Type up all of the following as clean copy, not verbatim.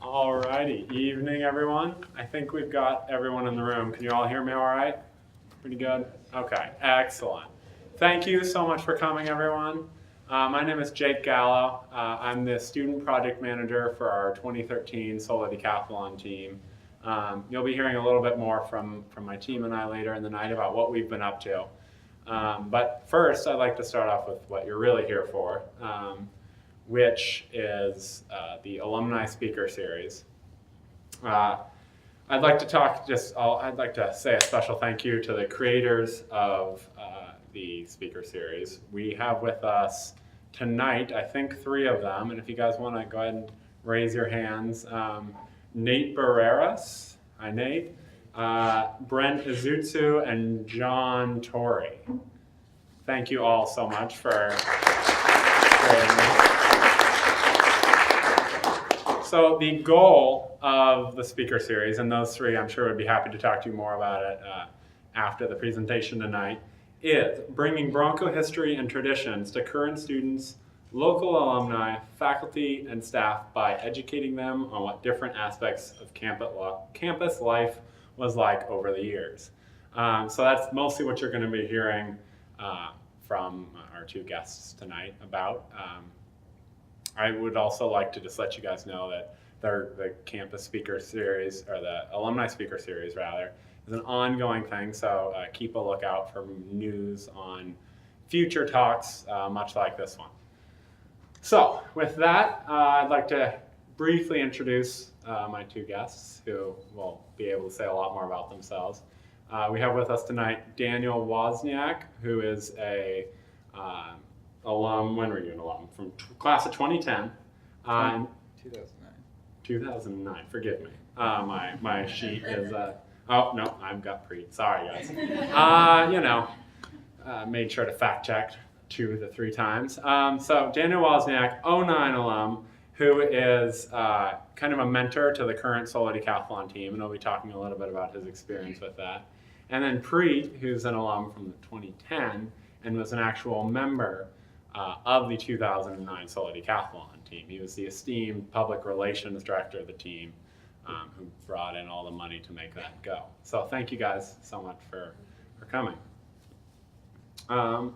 Alrighty, evening everyone. I think we've got everyone in the room. Can you all hear me all right? Pretty good? Okay, excellent. Thank you so much for coming, everyone. My name is Jake Gallo. I'm the student project manager for our 2013 Solo Decathlon team. You'll be hearing a little bit more from my team and I later in the night about what we've been up to. But first, I'd like to start off with what you're really here for, which is the Alumni Speaker Series. I'd like to say a special thank you to the creators of the Speaker Series. We have with us tonight, I think, 3 of them, and if you guys want to go ahead and raise your hands. Nate Barreras, hi Nate, Brent Izutsu, and John Torrey. Thank you all so much for creating this. So the goal of the speaker series, and those 3 I'm sure would be happy to talk to you more about it after the presentation tonight, is bringing Bronco history and traditions to current students, local alumni, faculty, and staff by educating them on what different aspects of campus life was like over the years. So that's mostly what you're going to be hearing from our 2 guests tonight about. I would also like to just let you guys know that the campus speaker series, or the alumni speaker series rather, is an ongoing thing, so keep a lookout for news on future talks much like this one. So with that, I'd like to briefly introduce my 2 guests who will be able to say a lot more about themselves. We have with us tonight Daniel Wozniak, who is a alum. When were you an alum? From class of 2010. 2009. 2009, forgive me. My sheet is, oh no, I've got pre, sorry guys. Made sure to fact check 2 to 3 times. So Daniel Wozniak, 09 alum, who is kind of a mentor to the current Solo Decathlon team, and he'll be talking a little bit about his experience with that. And then Preet, who's an alum from the 2010 and was an actual member of the 2009 Solo Decathlon team. He was the esteemed public relations director of the team who brought in all the money to make that go. So thank you guys so much for coming.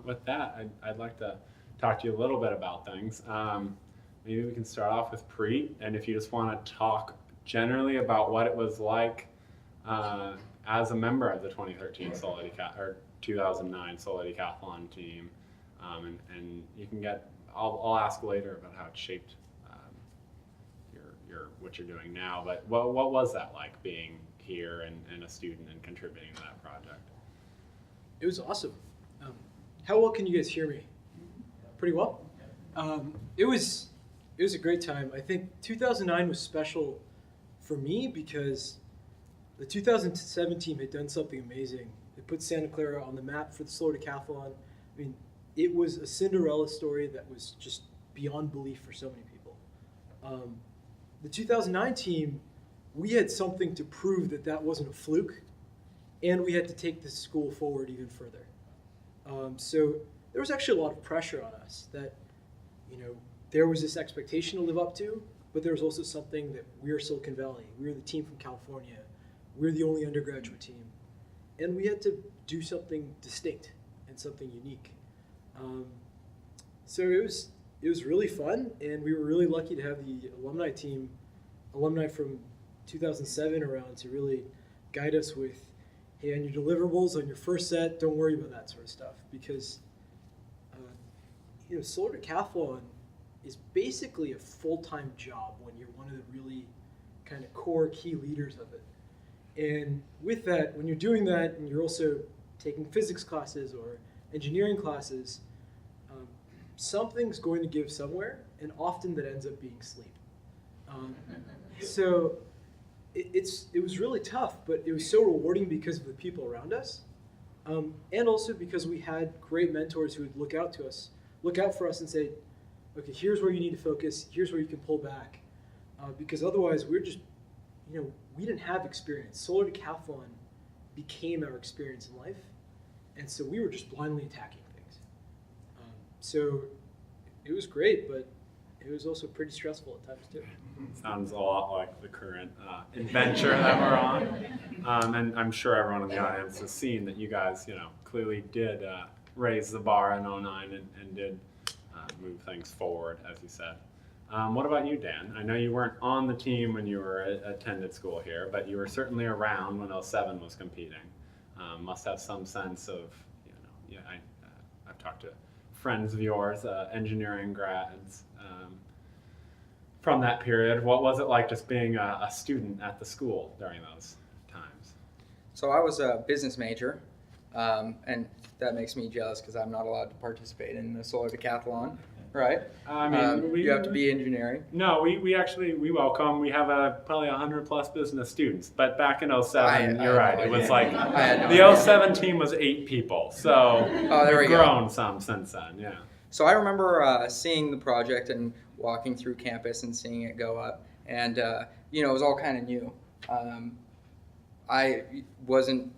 With that, I'd like to talk to you a little bit about things. Maybe we can start off with Preet, and if you just want to talk generally about what it was like as a member of the 2013 Solo or 2009 Solo Decathlon team, and you can get. I'll ask later about how it shaped what you're doing now. But what was that like, being here and a student and contributing to that project? It was awesome. How well can you guys hear me? Pretty well. It was a great time. I think 2009 was special for me because the 2007 team had done something amazing. They put Santa Clara on the map for the Solo Decathlon. I mean, it was a Cinderella story that was just beyond belief for so many people. The 2009 team, we had something to prove that wasn't a fluke, and we had to take the school forward even further. So there was actually a lot of pressure on us that, there was this expectation to live up to, but there was also something that we're Silicon Valley. We're the team from California. We're the only undergraduate team. And we had to do something distinct and something unique. So it was really fun, and we were really lucky to have the alumni from 2007 around to really guide us with, hey, on your deliverables, on your first set, don't worry about that sort of stuff, because Solo Decathlon is basically a full-time job when you're one of the really kind of core key leaders of it. And with that, when you're doing that and you're also taking physics classes or engineering classes, something's going to give somewhere, and often that ends up being sleep. So it was really tough, but it was so rewarding because of the people around us, and also because we had great mentors who would look out for us and say, okay, here's where you need to focus, here's where you can pull back, because otherwise we're just, we didn't have experience. Solo Decathlon became our experience in life, and so we were just blindly attacking things. So it was great, but it was also pretty stressful at times too. Sounds a lot like the current adventure that we're on. And I'm sure everyone in the audience has seen that you guys, clearly did raise the bar in '09 and did move things forward, as you said. What about you, Dan? I know you weren't on the team when you were attended school here, but you were certainly around when '07 was competing. Must have some sense of, I've talked to friends of yours, engineering grads, from that period. What was it like just being a student at the school during those times? So I was a business major, and that makes me jealous because I'm not allowed to participate in the solar decathlon, right? I mean, you have to be engineering. No, we actually welcome. We have probably 100+ business students. But back in '07, you're right. It was like the '07 team was 8 people. So we've grown some since then. Yeah. So I remember seeing the project and walking through campus and seeing it go up, and it was all kind of new. I wasn't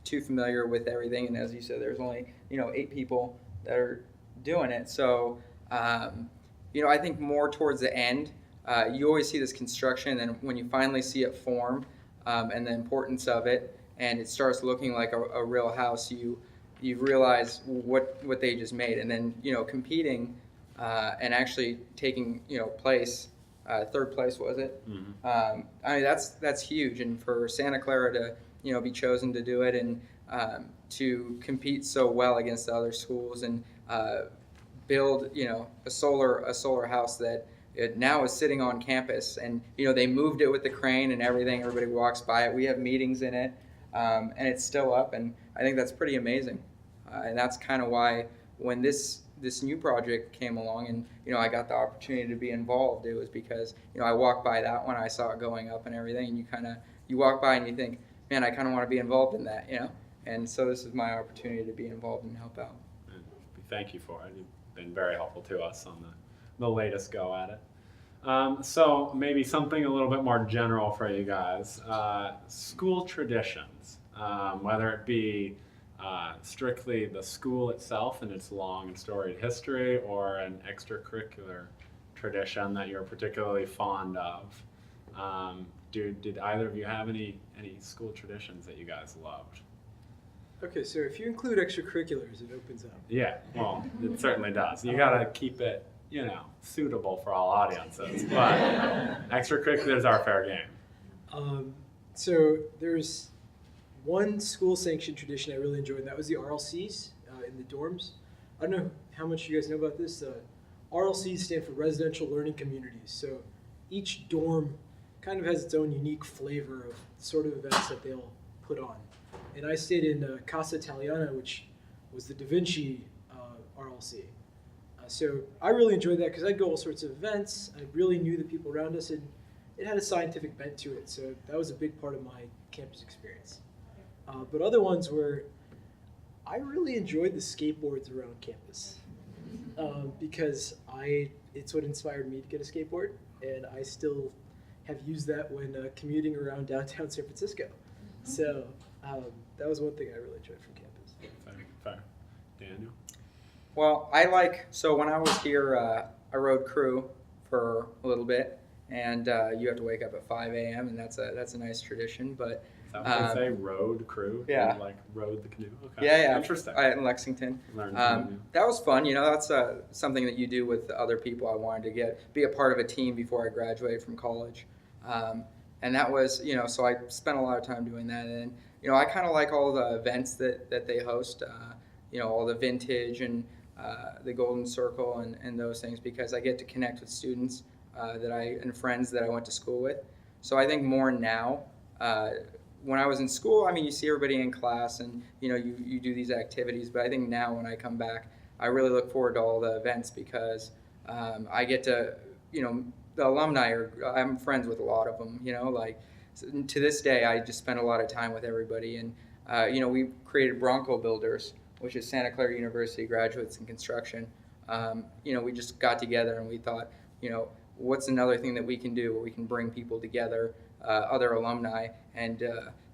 too familiar with everything, and as you said, there's only 8 people that are doing it. So I think more towards the end, you always see this construction, and then when you finally see it form, and the importance of it, and it starts looking like a real house, you realize what they just made, and then competing and actually taking place. 3rd place was it? Mm-hmm. I mean that's huge, and for Santa Clara to be chosen to do it and to compete so well against the other schools and build a solar house that it now is sitting on campus, and they moved it with the crane and everything. Everybody walks by it. We have meetings in it, and it's still up, and I think that's pretty amazing. And that's kind of why when this new project came along and I got the opportunity to be involved, it was because I walked by that one, I saw it going up and everything, and you walk by and you think, man, I kind of want to be involved in that, and so this is my opportunity to be involved and help out. And thank you for it. You've been very helpful to us on the latest go at it. So maybe something a little bit more general for you guys. School traditions, whether it be strictly the school itself and its long and storied history, or an extracurricular tradition that you're particularly fond of. Did either of you have any school traditions that you guys loved? Okay, so if you include extracurriculars, it opens up. Yeah, well, it certainly does. You gotta keep it, suitable for all audiences, but extracurriculars are fair game. So there's one school-sanctioned tradition I really enjoyed, and that was the RLCs in the dorms. I don't know how much you guys know about this. RLCs stand for Residential Learning Communities. So each dorm kind of has its own unique flavor of the sort of events that they'll put on. And I stayed in Casa Italiana, which was the Da Vinci RLC. So I really enjoyed that because I'd go all sorts of events. I really knew the people around us, and it had a scientific bent to it. So that was a big part of my campus experience. But other ones were, I really enjoyed the skateboards around campus because it's what inspired me to get a skateboard, and I still have used that when commuting around downtown San Francisco. So that was one thing I really enjoyed from campus. Fair. Daniel? Well, so when I was here, I rode crew for a little bit, and you have to wake up at 5 a.m., and that's a nice tradition, but Is that what they say? Road crew? Yeah. You, rode the canoe? Okay. Yeah. Interesting. In Lexington. That was fun. That's something that you do with other people. I wanted to be a part of a team before I graduated from college. And that was, so I spent a lot of time doing that. And, I kind of like all the events that they host, all the vintage and the Golden Circle and those things, because I get to connect with students and friends that I went to school with. So I think more now, when I was in school, you see everybody in class and, you do these activities. But I think now when I come back, I really look forward to all the events because I get to, the alumni I'm friends with a lot of them, to this day, I just spend a lot of time with everybody. And, we created Bronco Builders, which is Santa Clara University graduates in construction. We just got together and we thought, what's another thing that we can do where we can bring people together, other alumni, and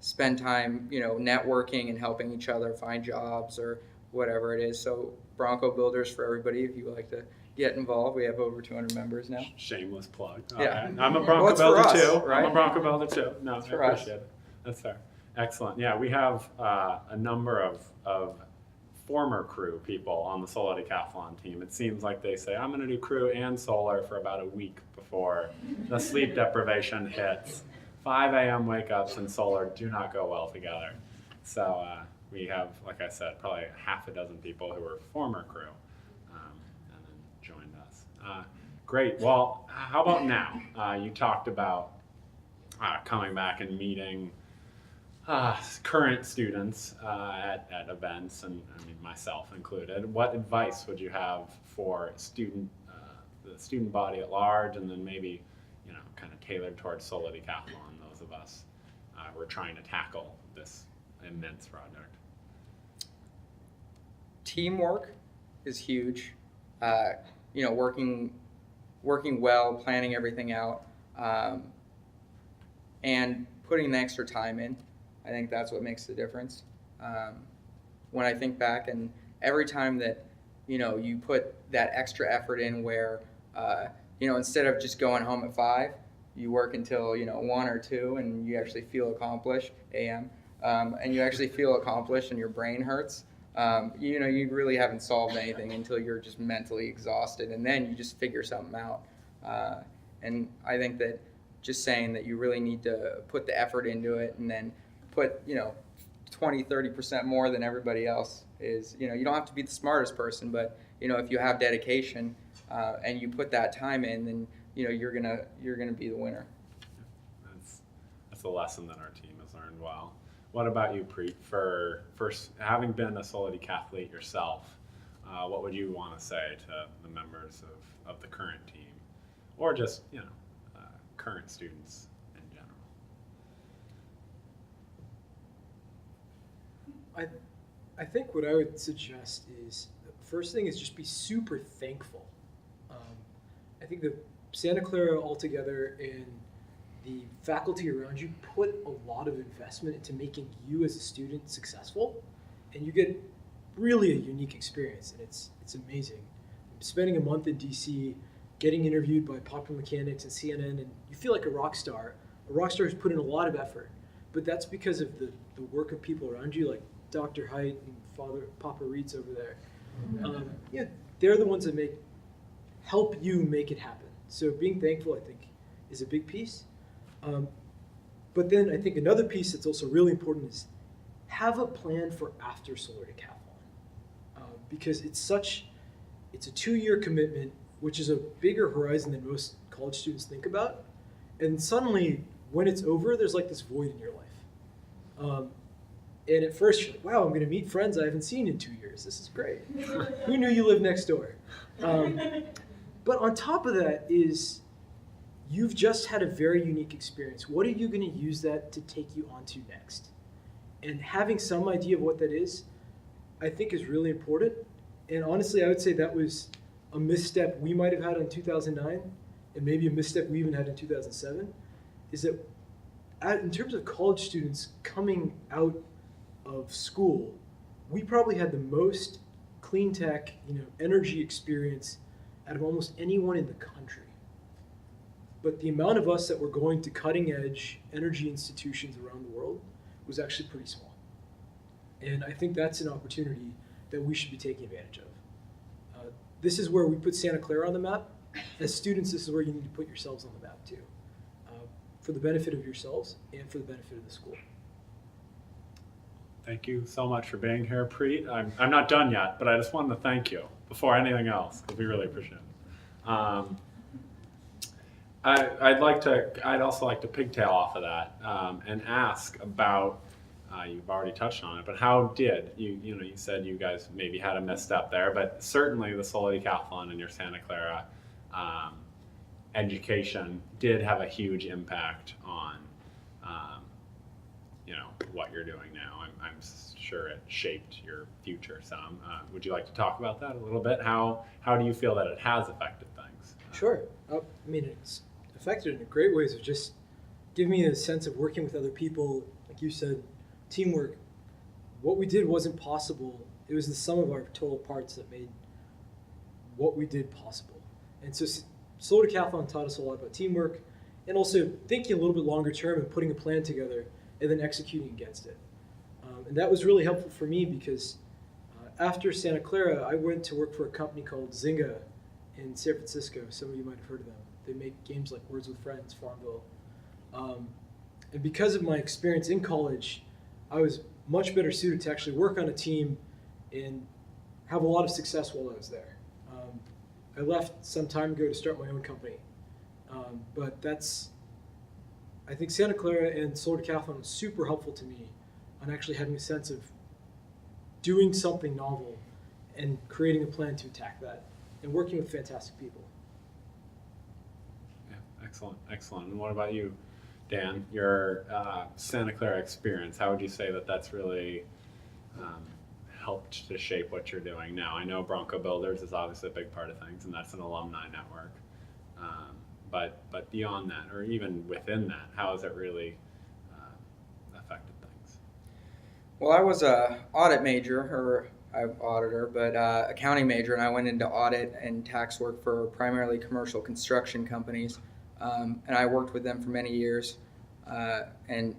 spend time, networking and helping each other find jobs or whatever it is. So Bronco Builders for everybody, if you would like to get involved. We have over 200 members now. Shameless plug. Yeah. Okay. I'm a Bronco it's for builder us, too. right? I'm a Bronco builder too. No, It's I for us. appreciate it. That's fair. Excellent. Yeah, we have a number of former crew people on the solo decathlon team. It seems like they say, I'm going to do crew and solar for about a week before the sleep deprivation hits. 5 a.m. wake-ups and solar do not go well together. So we have, like I said, probably half a dozen people who were former crew and then joined us. Great. Well, how about now? You talked about coming back and meeting current students at events, and I mean myself included. What advice would you have for the student body at large, and then maybe kind of tailored towards solo decathlon, those of us who are trying to tackle this immense project? Teamwork is huge. Working well, planning everything out, and putting the extra time in. I think that's what makes the difference. When I think back, and every time that you put that extra effort in, where instead of just going home at 5, you work until 1 or 2, and you actually feel accomplished a.m. And you actually feel accomplished, and your brain hurts. You really haven't solved anything until you're just mentally exhausted, and then you just figure something out. And I think that just saying that you really need to put the effort into it, and then put 20-30% more than everybody else is, you don't have to be the smartest person, but if you have dedication and you put that time in, then you're gonna be the winner. That's a lesson that our team has learned well. What about you, Preet? For having been a solo decathlete yourself, what would you want to say to the members of the current team, or just current students in general? I think what I would suggest is, the first thing is just be super thankful. I think that Santa Clara altogether and the faculty around you put a lot of investment into making you as a student successful, and you get really a unique experience, and it's amazing. Spending a month in DC, getting interviewed by Popular Mechanics and CNN, and you feel like a rock star. A rock star has put in a lot of effort, but that's because of the work of people around you, like Dr. Height and Papa Reeds over there. They're the ones that help you make it happen. So being thankful, I think, is a big piece. But then I think another piece that's also really important is have a plan for after solar decathlon, because it's a 2-year commitment, which is a bigger horizon than most college students think about. And suddenly, when it's over, there's like this void in your life. And at first, you're like, wow, I'm going to meet friends I haven't seen in 2 years. This is great. Who knew you lived next door? But on top of that is, you've just had a very unique experience. What are you going to use that to take you on to next? And having some idea of what that is, I think, is really important. And honestly, I would say that was a misstep we might have had in 2009, and maybe a misstep we even had in 2007, is that in terms of college students coming out of school, we probably had the most clean tech, energy experience out of almost anyone in the country. But the amount of us that were going to cutting edge energy institutions around the world was actually pretty small. And I think that's an opportunity that we should be taking advantage of. This is where we put Santa Clara on the map. As students, this is where you need to put yourselves on the map too, for the benefit of yourselves and for the benefit of the school. Thank you so much for being here, Preet. I'm not done yet, but I just wanted to thank you before anything else, because we really appreciate it. I'd also like to pigtail off of that and ask about, you've already touched on it, but how did you said you guys maybe had a misstep there, but certainly the solo decathlon and your Santa Clara education did have a huge impact on what you're doing now. I'm sure it shaped your future some. Would you like to talk about that a little bit? How do you feel that it has affected things? Sure. It's affected in great ways of just giving me a sense of working with other people, like you said, teamwork. What we did wasn't possible. It was the sum of our total parts that made what we did possible. And so Solar Decathlon taught us a lot about teamwork and also thinking a little bit longer term and putting a plan together and then executing against it. And that was really helpful for me because after Santa Clara, I went to work for a company called Zynga in San Francisco. Some of you might have heard of them. They make games like Words with Friends, Farmville. And because of my experience in college, I was much better suited to actually work on a team and have a lot of success while I was there. I left some time ago to start my own company. But I think Santa Clara and Solar Decathlon was super helpful to me on actually having a sense of doing something novel and creating a plan to attack that and working with fantastic people. Yeah, excellent, excellent. And what about you, Dan? Your Santa Clara experience, how would you say that that's really helped to shape what you're doing now? I know Bronco Builders is obviously a big part of things, and that's an alumni network. But beyond that, or even within that, how has it really affected things? Well, I was a audit major, or I'm auditor, but accounting major, and I went into audit and tax work for primarily commercial construction companies, and I worked with them for many years, and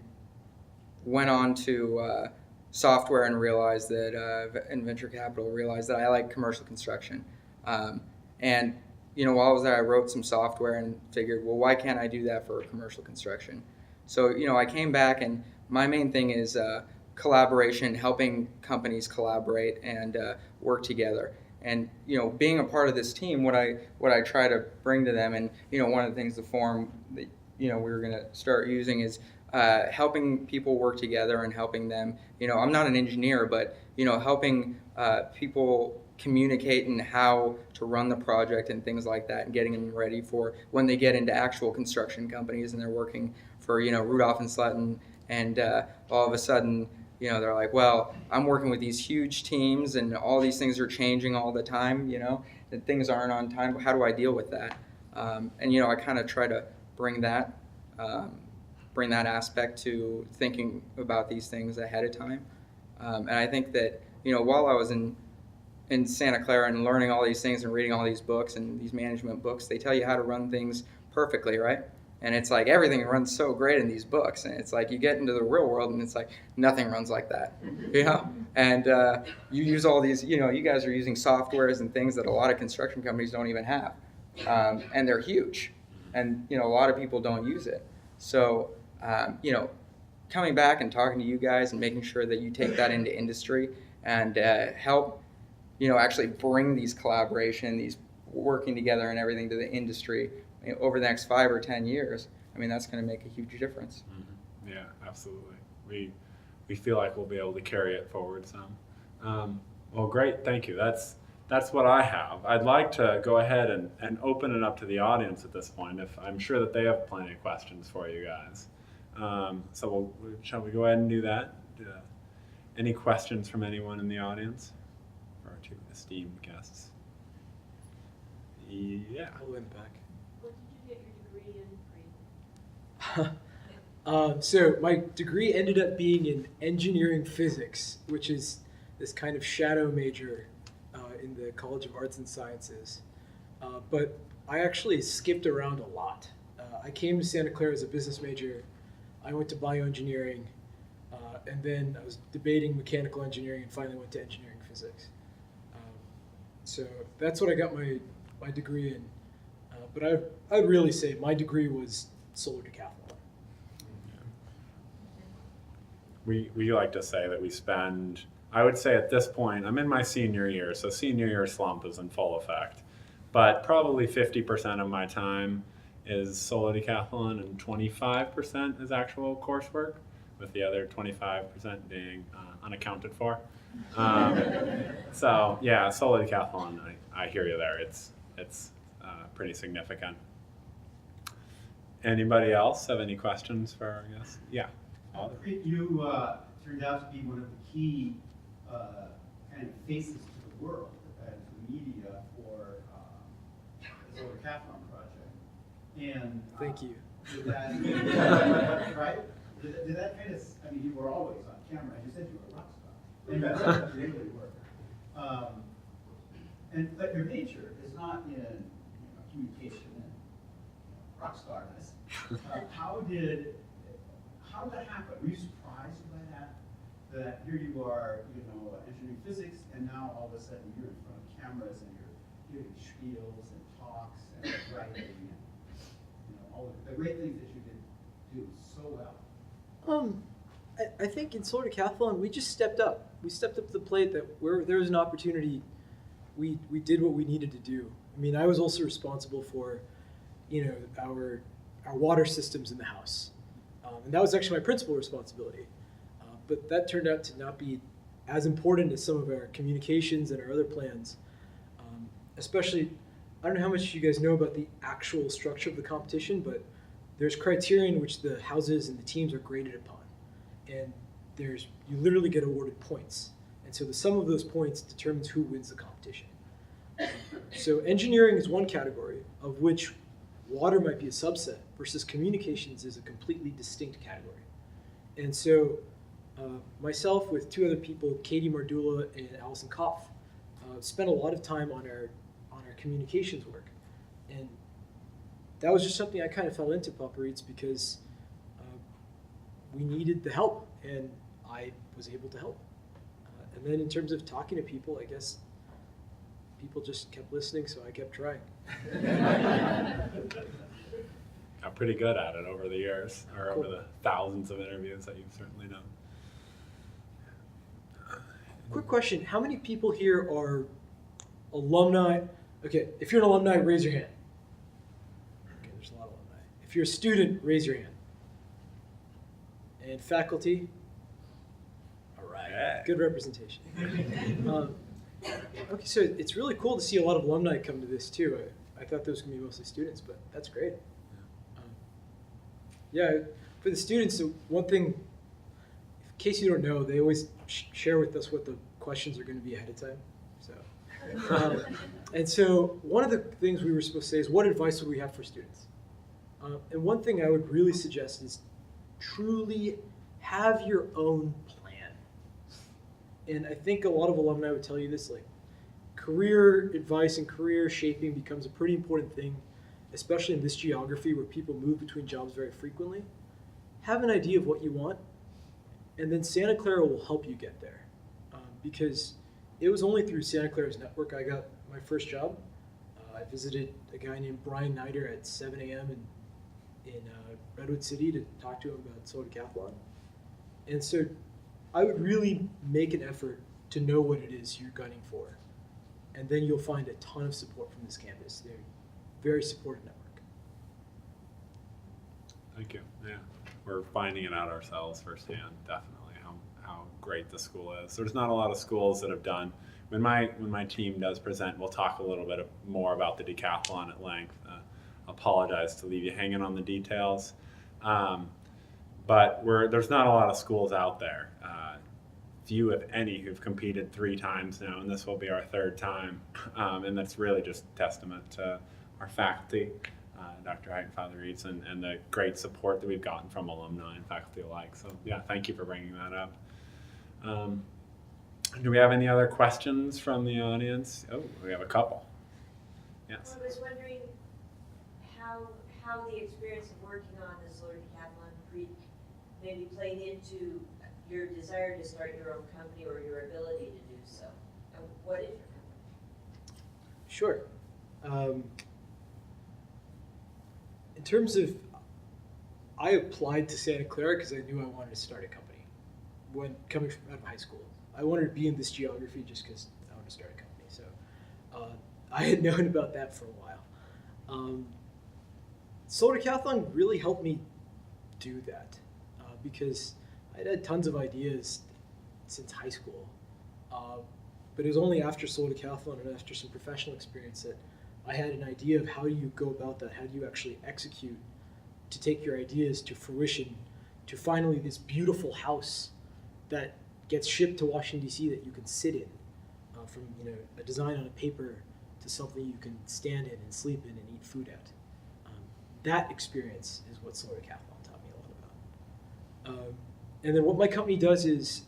went on to software and realized that, in venture capital, realized that I like commercial construction, and while I was there, I wrote some software and figured, well, why can't I do that for commercial construction? So, I came back, and my main thing is collaboration, helping companies collaborate and work together. And, being a part of this team, what I try to bring to them, and, one of the things, the forum that, we were going to start using is helping people work together and helping them, I'm not an engineer, but, helping people communicate and how to run the project and things like that, and getting them ready for when they get into actual construction companies and they're working for Rudolph and Sletten, and all of a sudden they're like, well, I'm working with these huge teams and all these things are changing all the time, and things aren't on time. How do I deal with that? And I kind of try to bring that aspect to thinking about these things ahead of time. And I think that while I was in Santa Clara and learning all these things and reading all these books and these management books, they tell you how to run things perfectly, right? And it's like everything runs so great in these books, and it's like you get into the real world and it's like nothing runs like that, And you use all these, you guys are using softwares and things that a lot of construction companies don't even have, and they're huge, and a lot of people don't use it. So coming back and talking to you guys and making sure that you take that into industry and help actually bring these collaboration, these working together and everything to the industry over the next 5 or 10 years, that's going to make a huge difference. Mm-hmm. Yeah, absolutely. We feel like we'll be able to carry it forward some. Well, great, thank you. That's what I have. I'd like to go ahead and open it up to the audience at this point. If I'm sure that they have plenty of questions for you guys. So shall we go ahead and do that? Any questions from anyone in the audience? For our two esteemed guests. Yeah. I'll go in the back. What did you get your degree in, Reed? So my degree ended up being in engineering physics, which is this kind of shadow major in the College of Arts and Sciences. But I actually skipped around a lot. I came to Santa Clara as a business major. I went to bioengineering, and then I was debating mechanical engineering, and finally went to engineering physics. So that's what I got my degree in. But I'd really say my degree was Solar Decathlon. We like to say that we spend, I would say at this point, I'm in my senior year, so senior year slump is in full effect. But probably 50% of my time is Solar Decathlon and 25% is actual coursework, with the other 25% being unaccounted for. So yeah, Solar Decathlon, I hear you there. It's pretty significant. Anybody else have any questions for our guests? Yeah. You turned out to be one of the key kind of faces to the world as the media for the Solar Decathlon project. And Thank you. Did that, right? Did that kind of, you were always on camera. You said you were a rock star. And that's what you really were. But your major is not in communication and rock starness. How did that happen? Were you surprised by that? That here you are, engineering physics, and now all of a sudden you're in front of cameras and you're giving spiels and talks and writing and all of the great things that you did do so well. I think in Solar Decathlon, we just stepped up. We stepped up to the plate that where there was an opportunity, we did what we needed to do. I mean, I was also responsible for, our water systems in the house. And that was actually my principal responsibility. But that turned out to not be as important as some of our communications and our other plans. Especially, I don't know how much you guys know about the actual structure of the competition, but there's criteria in which the houses and the teams are graded upon. And you literally get awarded points. And so the sum of those points determines who wins the competition. So engineering is one category, of which water might be a subset, versus communications is a completely distinct category. And so myself with two other people, Katie Mardula and Allison Kopf, spent a lot of time on our communications work. And that was just something I kind of fell into, Papa Reeds, because we needed the help, and I was able to help. And then in terms of talking to people, I guess people just kept listening, so I kept trying. Got pretty good at it over the years, or Cool. over the thousands of interviews that you've certainly done. Quick question, how many people here are alumni? Okay, if you're an alumni, raise your hand. Okay, there's a lot of alumni. If you're a student, raise your hand. And faculty? All right, Yeah. good representation. Okay, so it's really cool to see a lot of alumni come to this too. I thought those were going to be mostly students, but that's great. Yeah, for the students, so one thing, in case you don't know, they always share with us what the questions are going to be ahead of time. So, and so one of the things we were supposed to say is, what advice would we have for students? And one thing I would really suggest is truly have your own plan. And I think a lot of alumni would tell you this, like, career advice and career shaping becomes a pretty important thing, especially in this geography where people move between jobs very frequently. Have an idea of what you want, and then Santa Clara will help you get there. Because it was only through Santa Clara's network I got my first job. I visited a guy named Brian Nider at 7 a.m. in Redwood City to talk to him about Solar Decathlon. And so I would really make an effort to know what it is you're gunning for. And then you'll find a ton of support from this campus. They're a very supportive network. Thank you. Yeah, we're finding it out ourselves firsthand, definitely, how great the school is. There's not a lot of schools that have done. When my team does present, we'll talk a little bit more about the decathlon at length. Apologize to leave you hanging on the details, but there's not a lot of schools out there. Few, if any, who've competed 3 times now, and this will be our 3rd time, and that's really just testament to our faculty, Dr. Height and Father Reeds, and the great support that we've gotten from alumni and faculty alike. So yeah, thank you for bringing that up. Do we have any other questions from the audience? Oh, we have a couple. Yes. I was wondering how the experience of working on the Solar Decathlon maybe played into your desire to start your own company or your ability to do so. And what is your company? Sure. In terms of, I applied to Santa Clara because I knew I wanted to start a company when coming out of high school. I wanted to be in this geography just because I wanted to start a company. So I had known about that for a while. Solar Decathlon really helped me do that because I'd had tons of ideas since high school. But it was only after Solar Decathlon and after some professional experience that I had an idea of how you go about that, how do you actually execute to take your ideas to fruition, to finally this beautiful house that gets shipped to Washington, D.C. that you can sit in, from a design on a paper to something you can stand in and sleep in and eat food at. That experience is what Solar Decathlon taught me a lot about. And then what my company does is,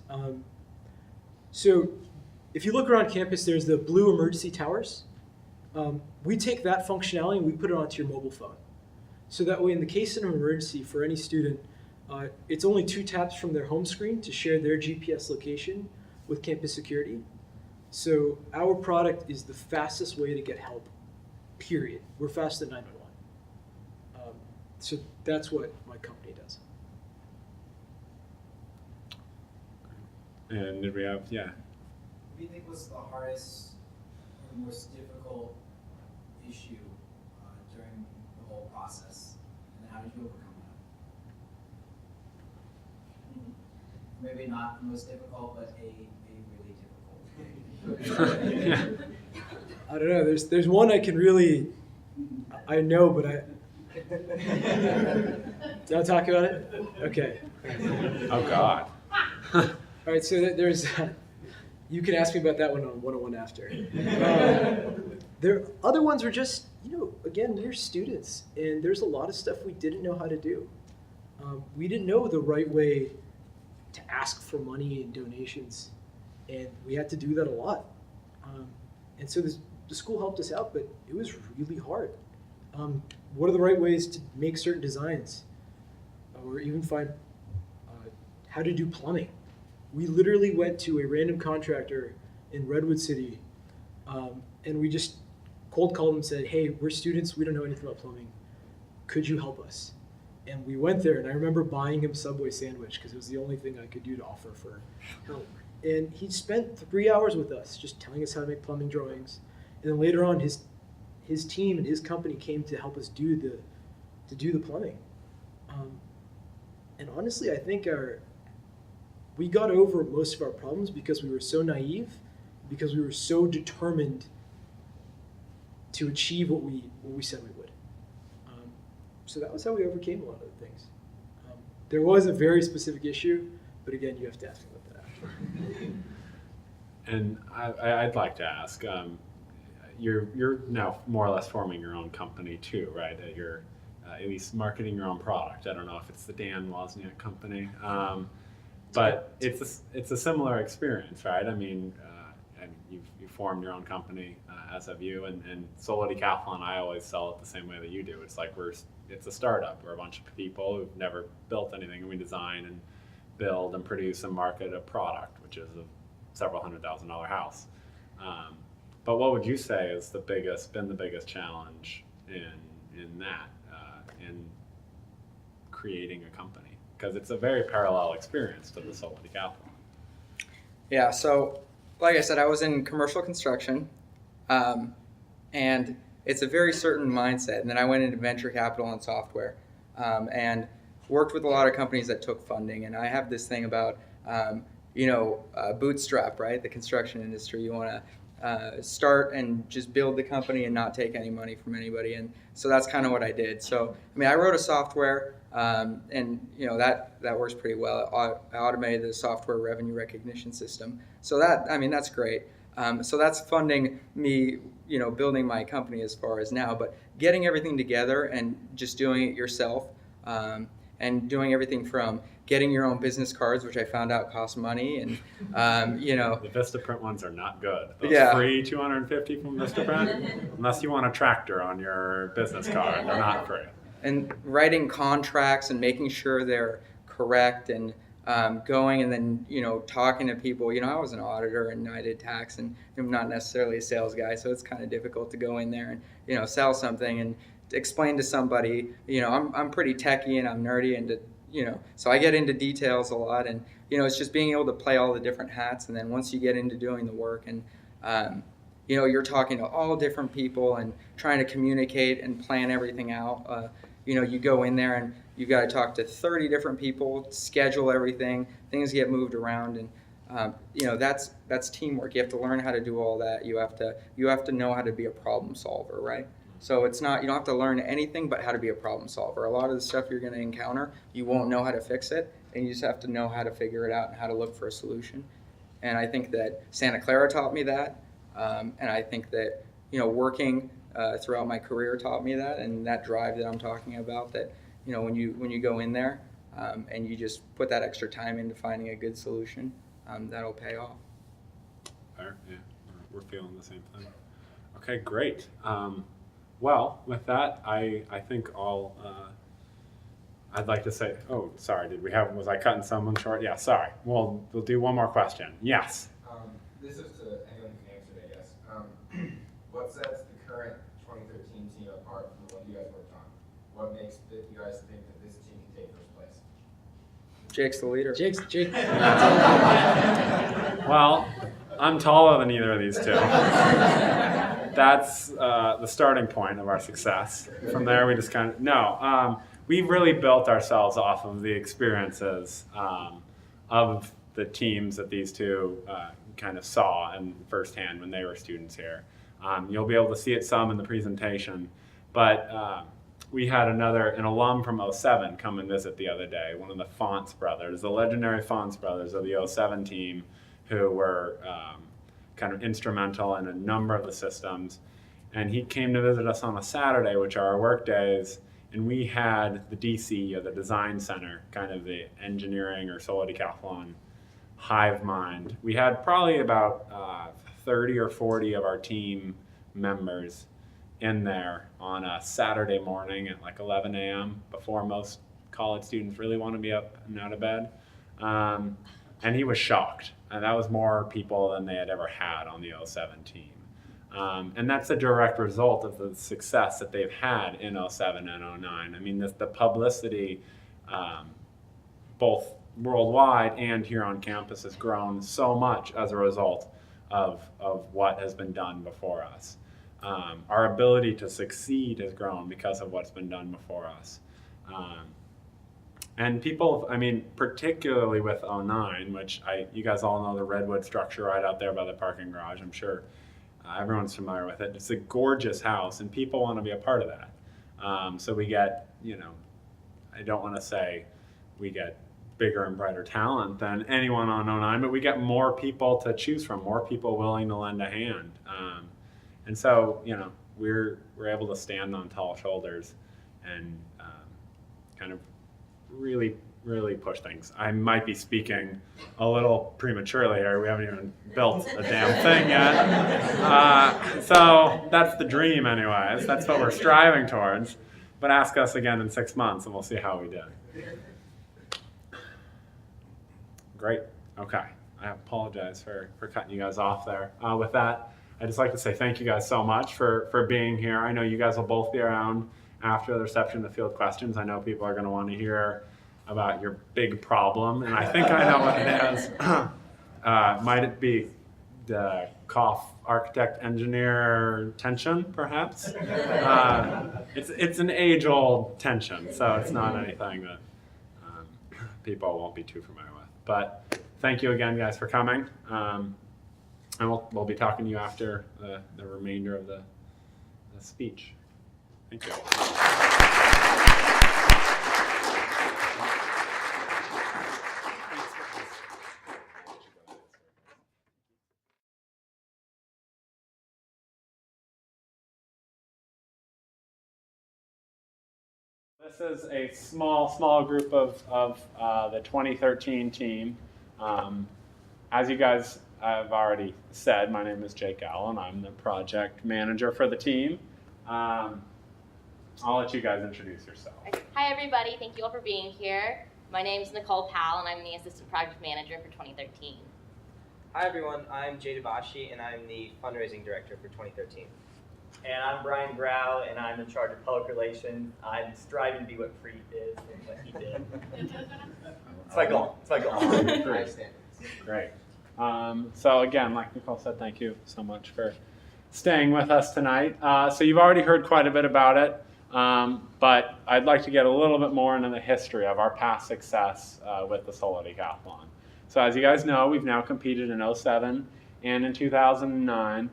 so if you look around campus, there's the blue emergency towers. We take that functionality and we put it onto your mobile phone. So that way, in the case of an emergency for any student, it's only 2 taps from their home screen to share their GPS location with campus security. So our product is the fastest way to get help, period. We're faster than 911. So that's what my company does. And did we have, yeah. What do you think was the hardest or most difficult issue during the whole process, and how did you overcome that? Maybe not the most difficult, but a really difficult. I don't know. There's one I can really, I know, but I. Did I talk about it? Okay. Oh God. All right. So there's. You can ask me about that one on 101 after. There other ones were just, again, we're students, and there's a lot of stuff we didn't know how to do. We didn't know the right way to ask for money and donations, and we had to do that a lot. And so the school helped us out, but it was really hard. What are the right ways to make certain designs, or even find how to do plumbing? We literally went to a random contractor in Redwood City, and we just cold called them and said, "Hey, we're students. We don't know anything about plumbing. Could you help us?" And we went there, and I remember buying him Subway sandwich because it was the only thing I could do to offer for help. And he spent 3 hours with us, just telling us how to make plumbing drawings. And then later on, his team and his company came to help us do the plumbing. And honestly, I think we got over most of our problems because we were so naive, because we were so determined to achieve what we said we would. So that was how we overcame a lot of the things. There was a very specific issue, but again, you have to ask me about that after. And I'd like to ask, you're now more or less forming your own company too, right? You're at least marketing your own product. I don't know if it's the Dan Wozniak company, but it's a similar experience, right? I mean, you formed your own company, as have you, and Solo Decathlon, I always sell it the same way that you do. It's like it's a startup. We're a bunch of people who've never built anything, and we design and build and produce and market a product, which is a several $100,000 house. But what would you say is been the biggest challenge in that, in creating a company? Because it's a very parallel experience to the Solo Decathlon. Yeah, so like I said, I was in commercial construction, and it's a very certain mindset. And then I went into venture capital and software, and worked with a lot of companies that took funding. And I have this thing about, bootstrap, right? The construction industry. You want to start and just build the company and not take any money from anybody. And so that's kind of what I did. So, I wrote a software, and that works pretty well. I automated the software revenue recognition system. So that's great. So that's funding me, building my company as far as now. But getting everything together and just doing it yourself, and doing everything from getting your own business cards, which I found out cost money, and The Vistaprint ones are not good. Those Yeah. free 250 from Vistaprint, unless you want a tractor on your business card, they're not free. and writing contracts and making sure they're correct, and going and then talking to people. I was an auditor and I did tax, and I'm not necessarily a sales guy, so it's kind of difficult to go in there and sell something and explain to somebody. I'm pretty techie and I'm nerdy, and so I get into details a lot, and it's just being able to play all the different hats. And then once you get into doing the work, and you're talking to all different people and trying to communicate and plan everything out. You go in there and you've got to talk to 30 different people, schedule everything, things get moved around, and that's teamwork. You have to learn how to do all that. You have to know how to be a problem solver, right? So it's not, you don't have to learn anything but how to be a problem solver. A lot of the stuff you're going to encounter, you won't know how to fix it, and you just have to know how to figure it out and how to look for a solution. And I think that Santa Clara taught me that, and I think that working throughout my career taught me that, and that drive that I'm talking about. That when you go in there and you just put that extra time into finding a good solution, that'll pay off. there. Yeah, we're feeling the same thing. Okay, great. Well, with that, I think I'd like to say, oh, sorry, was I cutting someone short? Yeah, sorry. We'll do one more question. Yes. This is to anyone who can answer it, I guess. What sets the current 2013 team apart from the one you guys worked on? What makes you guys think that this team can take first place? Jake's the leader. Jake. Well, I'm taller than either of these two. That's the starting point of our success. From there, we just kind of, we've really built ourselves off of the experiences of the teams that these two kind of saw and firsthand when they were students here. You'll be able to see it some in the presentation, but we had an alum from 07 come and visit the other day, one of the Fonts brothers, the legendary Fonts brothers of the 07 team, who were kind of instrumental in a number of the systems. And he came to visit us on a Saturday, which are our work days, and we had the DC, or the design center, kind of the engineering or solar decathlon hive mind. We had probably about 30 or 40 of our team members in there on a Saturday morning at like 11 a.m. before most college students really want to be up and out of bed. And he was shocked. And that was more people than they had ever had on the 07 team. And that's a direct result of the success that they've had in 07 and 09. I mean, the publicity, both worldwide and here on campus, has grown so much as a result of what has been done before us. Our ability to succeed has grown because of what's been done before us. And people, I mean, particularly with 09, which you guys all know the redwood structure right out there by the parking garage. I'm sure everyone's familiar with it. It's a gorgeous house, and people want to be a part of that. So we get, I don't want to say we get bigger and brighter talent than anyone on 09, but we get more people to choose from, more people willing to lend a hand. And so, we're able to stand on tall shoulders and kind of really, really push things. I might be speaking a little prematurely here. We haven't even built a damn thing yet. So that's the dream anyways. That's what we're striving towards. But ask us again in 6 months and we'll see how we did. Great. Okay. I apologize for cutting you guys off there. With that, I'd just like to say thank you guys so much for being here. I know you guys will both be around after the reception to field questions. I know people are going to want to hear about your big problem, and I think I know what it is. Might it be the cough architect engineer tension, perhaps? It's an age-old tension, so it's not anything that people won't be too familiar with. But thank you again, guys, for coming. And we'll be talking to you after the remainder of the speech. Thank you. This is a small group of the 2013 team. As you guys have already said, my name is Jake Allen. I'm the project manager for the team. I'll let you guys introduce yourself. Hi everybody, thank you all for being here. My name is Nicole Powell and I'm the assistant project manager for 2013. Hi everyone, I'm Jay Debashi and I'm the fundraising director for 2013. And I'm Brian Grau and I'm in charge of public relations. I'm striving to be what Preet is and what he did. It's my goal. It's my goal. Great. So again, like Nicole said, thank you so much for staying with us tonight. So you've already heard quite a bit about it, but I'd like to get a little bit more into the history of our past success with the Solar Decathlon. So as you guys know, we've now competed in 07 and in 2009.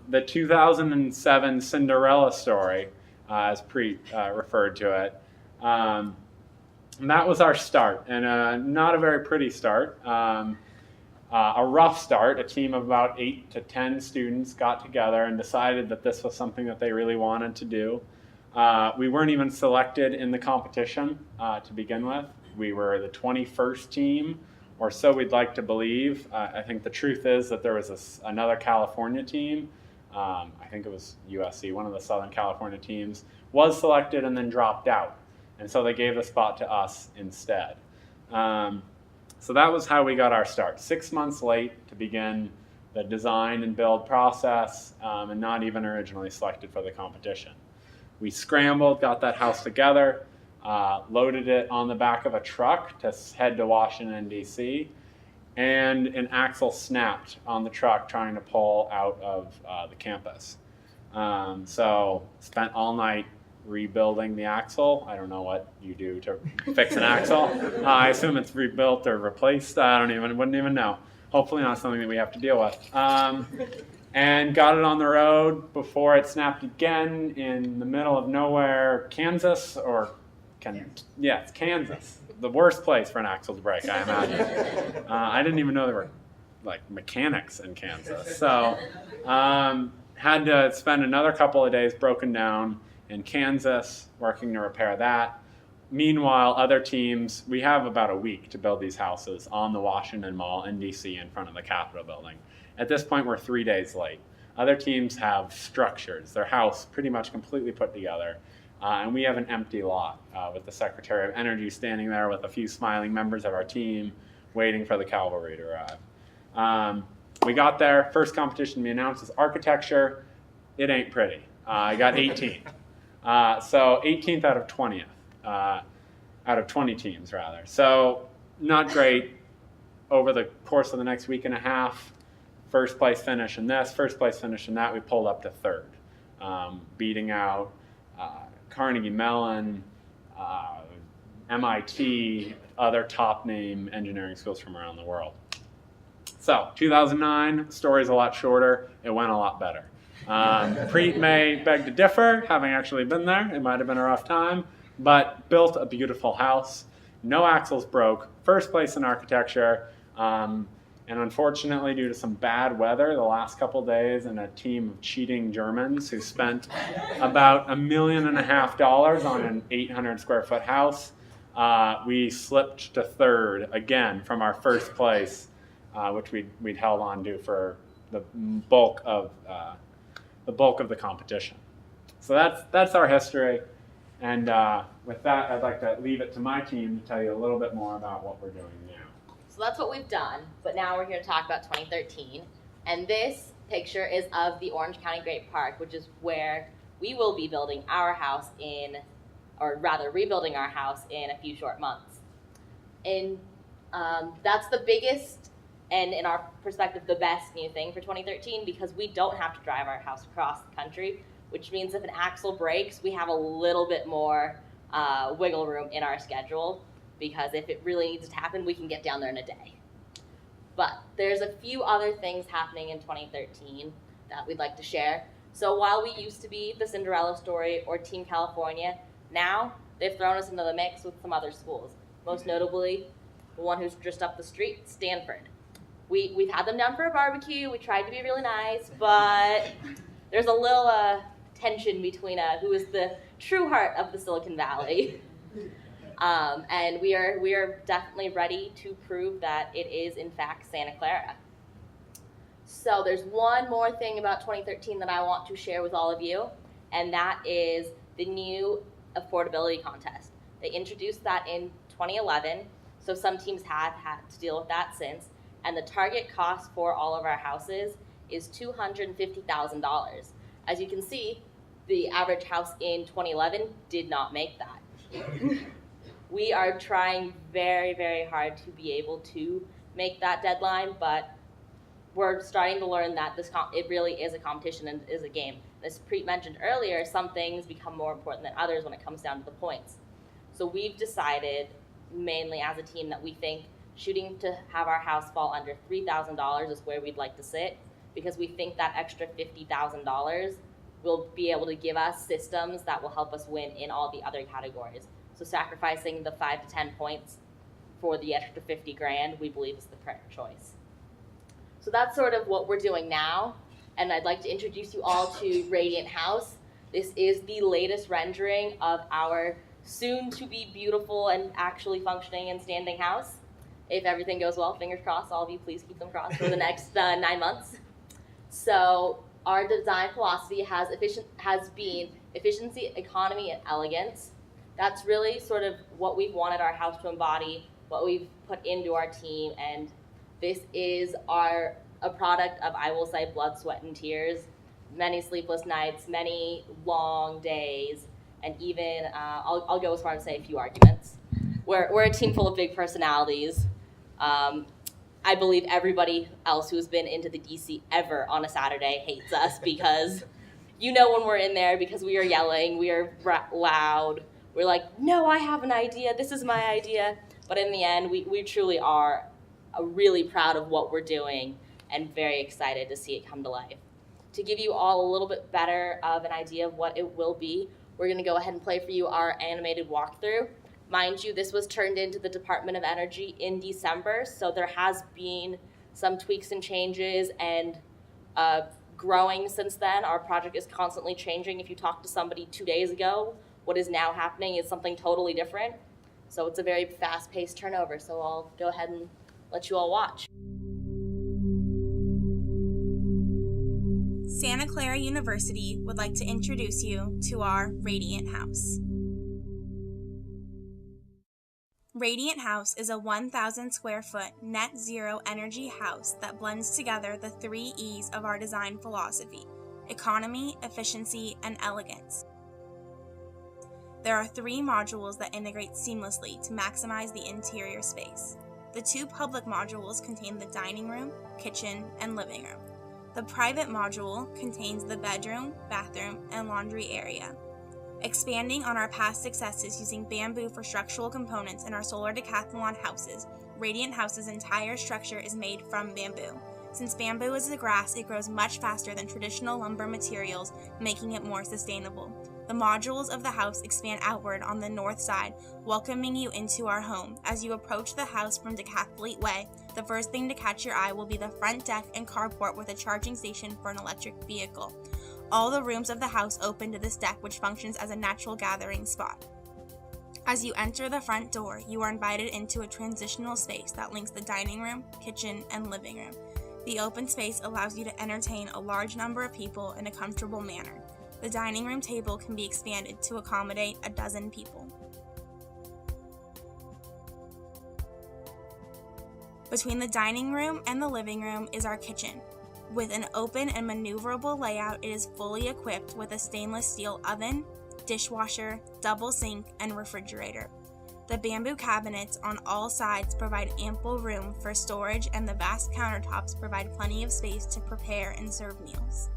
The 2007 Cinderella story, as Preet referred to it, and that was our start, and not a very pretty start. A rough start. A team of about 8 to 10 students got together and decided that this was something that they really wanted to do. We weren't even selected in the competition to begin with. We were the 21st team or so we'd like to believe. I think the truth is that there was another California team, I think it was USC, one of the Southern California teams, was selected and then dropped out. And so they gave the spot to us instead. So that was how we got our start. 6 months late to begin the design and build process, and not even originally selected for the competition. We scrambled, got that house together, loaded it on the back of a truck to head to Washington, D.C., and an axle snapped on the truck trying to pull out of the campus. So spent all night rebuilding the axle. I don't know what you do to fix an axle. I assume it's rebuilt or replaced. Wouldn't even know. Hopefully not something that we have to deal with. And got it on the road before it snapped again in the middle of nowhere, Kansas, it's Kansas. The worst place for an axle to break, I imagine. I didn't even know there were mechanics in Kansas. So had to spend another couple of days broken down in Kansas, working to repair that. Meanwhile, other teams, we have about a week to build these houses on the Washington Mall in DC in front of the Capitol building. At this point, we're 3 days late. Other teams have structures, their house pretty much completely put together. And we have an empty lot with the Secretary of Energy standing there with a few smiling members of our team waiting for the cavalry to arrive. We got there. First competition we announced is architecture. It ain't pretty. I got 18th. So 18th out of 20th. Out of 20 teams, rather. So not great. Over the course of the next week and a half, first place finish in this, first place finish in that, we pulled up to third, beating out Carnegie Mellon, MIT, other top name engineering schools from around the world. So 2009, story's a lot shorter. It went a lot better. Preet may beg to differ, having actually been there. It might have been a rough time, but built a beautiful house. No axles broke. First place in architecture. And unfortunately, due to some bad weather the last couple days and a team of cheating Germans who spent about $1.5 million on an 800 square foot house, we slipped to third again from our first place, which we'd held on to for the bulk of the competition. So that's our history. And with that, I'd like to leave it to my team to tell you a little bit more about what we're doing now. So that's what we've done, but now we're here to talk about 2013. And this picture is of the Orange County Great Park, which is where we will be building our house rebuilding our house in a few short months. And that's the biggest, and in our perspective, the best new thing for 2013, because we don't have to drive our house across the country, which means if an axle breaks, we have a little bit more wiggle room in our schedule, because if it really needs to happen, we can get down there in a day. But there's a few other things happening in 2013 that we'd like to share. So while we used to be the Cinderella story or Team California, now they've thrown us into the mix with some other schools. Most notably, the one who's just up the street, Stanford. We've had them down for a barbecue. We tried to be really nice, but there's a little tension between who is the true heart of the Silicon Valley. And we are definitely ready to prove that it is in fact Santa Clara. So there's one more thing about 2013 that I want to share with all of you, and that is the new affordability contest. They introduced that in 2011, so some teams have had to deal with that since, and the target cost for all of our houses is $250,000. As you can see, the average house in 2011 did not make that. We are trying very, very hard to be able to make that deadline, but we're starting to learn that it really is a competition and is a game. As Preet mentioned earlier, some things become more important than others when it comes down to the points. So we've decided, mainly as a team, that we think shooting to have our house fall under $3,000 is where we'd like to sit, because we think that extra $50,000 will be able to give us systems that will help us win in all the other categories. So sacrificing the 5 to 10 points for the extra 50 grand, we believe is the correct choice. So that's sort of what we're doing now. And I'd like to introduce you all to Radiant House. This is the latest rendering of our soon to be beautiful and actually functioning and standing house. If everything goes well, fingers crossed, all of you please keep them crossed for the next 9 months. So our design philosophy has been efficiency, economy, and elegance. That's really sort of what we've wanted our house to embody, what we've put into our team, and this is a product of, I will say, blood, sweat, and tears, many sleepless nights, many long days, and even, I'll go as far as to say a few arguments. We're a team full of big personalities. I believe everybody else who's been into the DC ever on a Saturday hates us because you know when we're in there because we are yelling, we are loud, we're like, no, I have an idea, this is my idea. But in the end, we truly are really proud of what we're doing and very excited to see it come to life. To give you all a little bit better of an idea of what it will be, we're going to go ahead and play for you our animated walkthrough. Mind you, this was turned into the Department of Energy in December, so there has been some tweaks and changes and growing since then. Our project is constantly changing. If you talk to somebody 2 days ago, what is now happening is something totally different. So it's a very fast-paced turnover, so I'll go ahead and let you all watch. Santa Clara University would like to introduce you to our Radiant House. Radiant House is a 1,000 square foot net zero energy house that blends together the 3 E's of our design philosophy: economy, efficiency, and elegance. There are 3 modules that integrate seamlessly to maximize the interior space. The 2 public modules contain the dining room, kitchen, and living room. The private module contains the bedroom, bathroom, and laundry area. Expanding on our past successes using bamboo for structural components in our solar decathlon houses, Radiant House's entire structure is made from bamboo. Since bamboo is a grass, it grows much faster than traditional lumber materials, making it more sustainable. The modules of the house expand outward on the north side, welcoming you into our home. As you approach the house from Decathlon Way, the first thing to catch your eye will be the front deck and carport with a charging station for an electric vehicle. All the rooms of the house open to this deck, which functions as a natural gathering spot. As you enter the front door, you are invited into a transitional space that links the dining room, kitchen, and living room. The open space allows you to entertain a large number of people in a comfortable manner. The dining room table can be expanded to accommodate 12 people. Between the dining room and the living room is our kitchen. With an open and maneuverable layout, it is fully equipped with a stainless steel oven, dishwasher, double sink, and refrigerator. The bamboo cabinets on all sides provide ample room for storage, and the vast countertops provide plenty of space to prepare and serve meals.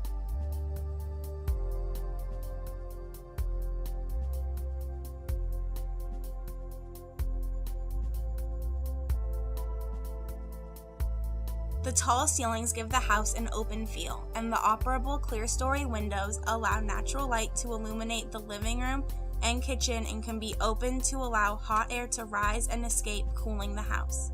The tall ceilings give the house an open feel, and the operable clear-story windows allow natural light to illuminate the living room and kitchen and can be opened to allow hot air to rise and escape, cooling the house.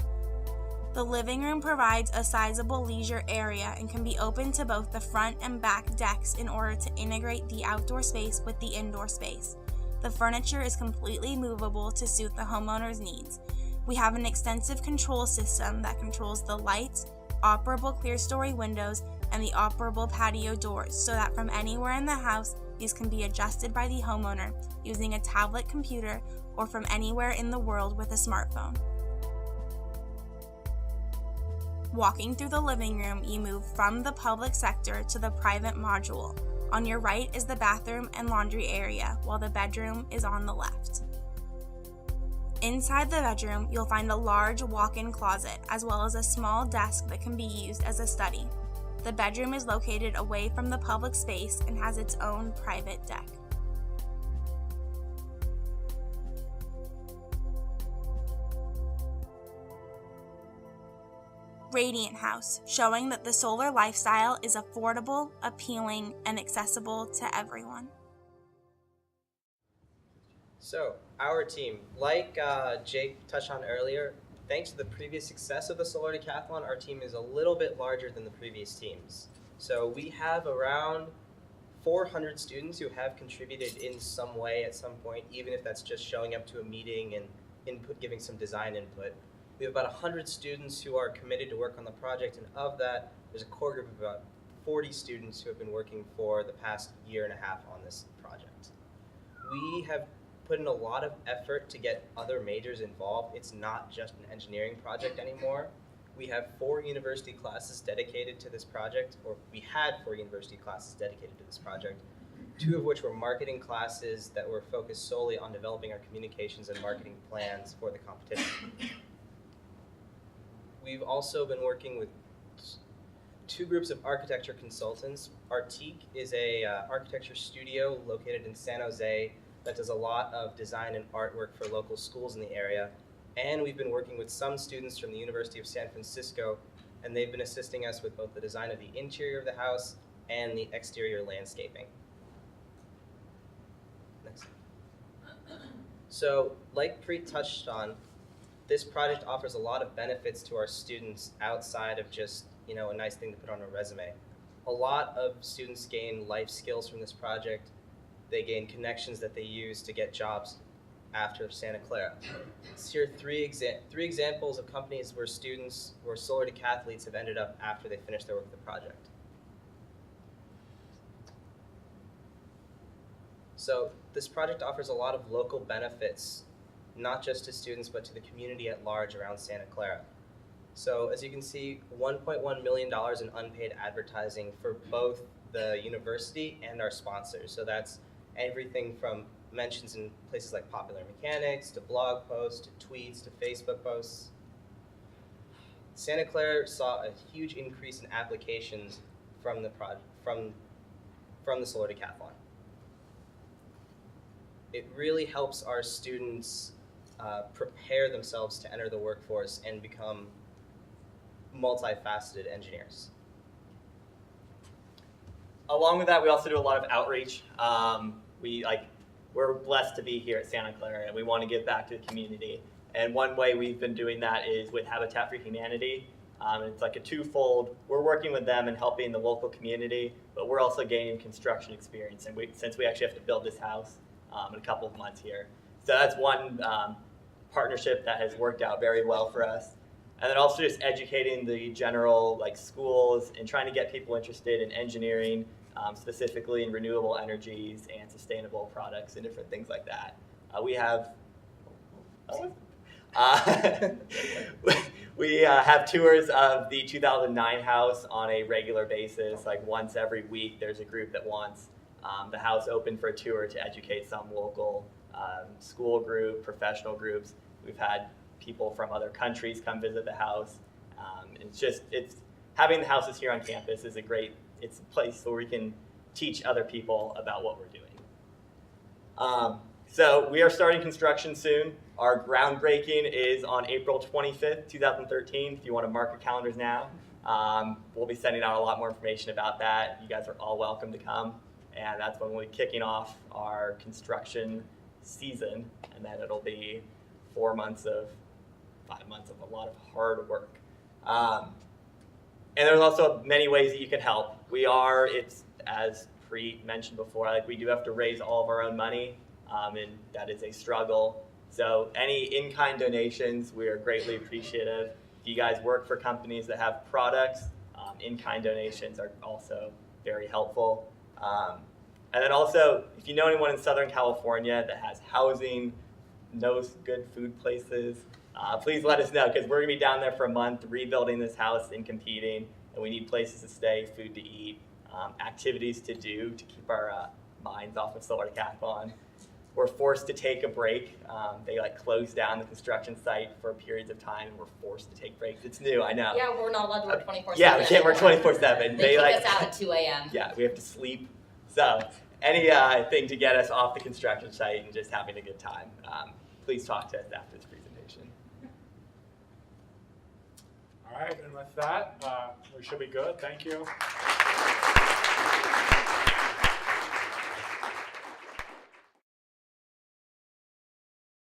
The living room provides a sizable leisure area and can be opened to both the front and back decks in order to integrate the outdoor space with the indoor space. The furniture is completely movable to suit the homeowner's needs. We have an extensive control system that controls the lights, operable clear-story windows, and the operable patio doors, so that from anywhere in the house, these can be adjusted by the homeowner using a tablet computer or from anywhere in the world with a smartphone. Walking through the living room, you move from the public sector to the private module. On your right is the bathroom and laundry area, while the bedroom is on the left. Inside the bedroom, you'll find a large walk-in closet, as well as a small desk that can be used as a study. The bedroom is located away from the public space and has its own private deck. Radiant House, showing that the solar lifestyle is affordable, appealing, and accessible to everyone. So, our team, like Jake touched on earlier, thanks to the previous success of the Solar Decathlon, our team is a little bit larger than the previous teams. So we have around 400 students who have contributed in some way at some point, even if that's just showing up to a meeting and giving some design input. We have about 100 students who are committed to work on the project, and of that, there's a core group of about 40 students who have been working for the past year and a half on this project. We have put in a lot of effort to get other majors involved. It's not just an engineering project anymore. We have 4 university classes dedicated to this project, or we had 4 university classes dedicated to this project, 2 of which were marketing classes that were focused solely on developing our communications and marketing plans for the competition. We've also been working with 2 groups of architecture consultants. Artique is a architecture studio located in San Jose that does a lot of design and artwork for local schools in the area. And we've been working with some students from the University of San Francisco, and they've been assisting us with both the design of the interior of the house and the exterior landscaping. Next. So, like Preet touched on, this project offers a lot of benefits to our students outside of just, a nice thing to put on a resume. A lot of students gain life skills from this project. They gain connections that they use to get jobs after Santa Clara. Here are 3 examples of companies where students who are solar decathletes have ended up after they finish their work with the project. So this project offers a lot of local benefits, not just to students, but to the community at large around Santa Clara. So as you can see, $1.1 million in unpaid advertising for both the university and our sponsors. So that's everything from mentions in places like Popular Mechanics, to blog posts, to tweets, to Facebook posts. Santa Clara saw a huge increase in applications from the from the Solar Decathlon. It really helps our students prepare themselves to enter the workforce and become multifaceted engineers. Along with that, we also do a lot of outreach. We're blessed to be here at Santa Clara, and we want to give back to the community. And one way we've been doing that is with Habitat for Humanity. It's like a twofold. We're working with them and helping the local community, but we're also gaining construction experience. And since we actually have to build this house in a couple of months here. So that's one partnership that has worked out very well for us. And then also just educating the general schools and trying to get people interested in engineering, specifically in renewable energies and sustainable products and different things like that. We have tours of the 2009 house on a regular basis. Once every week, there's a group that wants the house open for a tour to educate some local school group, professional groups. We've had people from other countries come visit the house. It's having the houses here on campus is it's a place where we can teach other people about what we're doing. So we are starting construction soon. Our groundbreaking is on April 25th, 2013. If you want to mark your calendars now, we'll be sending out a lot more information about that. You guys are all welcome to come. And that's when we'll be kicking off our construction season. And then it'll be 5 months of a lot of hard work. And there's also many ways that you can help. As Preet mentioned before, we do have to raise all of our own money, and that is a struggle. So any in-kind donations, we are greatly appreciative. If you guys work for companies that have products, in-kind donations are also very helpful. And then also, if you know anyone in Southern California that has housing, knows good food places, please let us know, because we're going to be down there for a month rebuilding this house and competing, and we need places to stay, food to eat, activities to do to keep our minds off of Solar Decathlon. We're forced to take a break. They close down the construction site for periods of time, and we're forced to take breaks. It's new, I know. Yeah, we're not allowed to work 24/7. Yeah, we can't work 24/7. They kick us out at 2 a.m. Yeah, we have to sleep. So anything to get us off the construction site and just having a good time, please talk to us after this presentation. All right, and with that, we should be good. Thank you.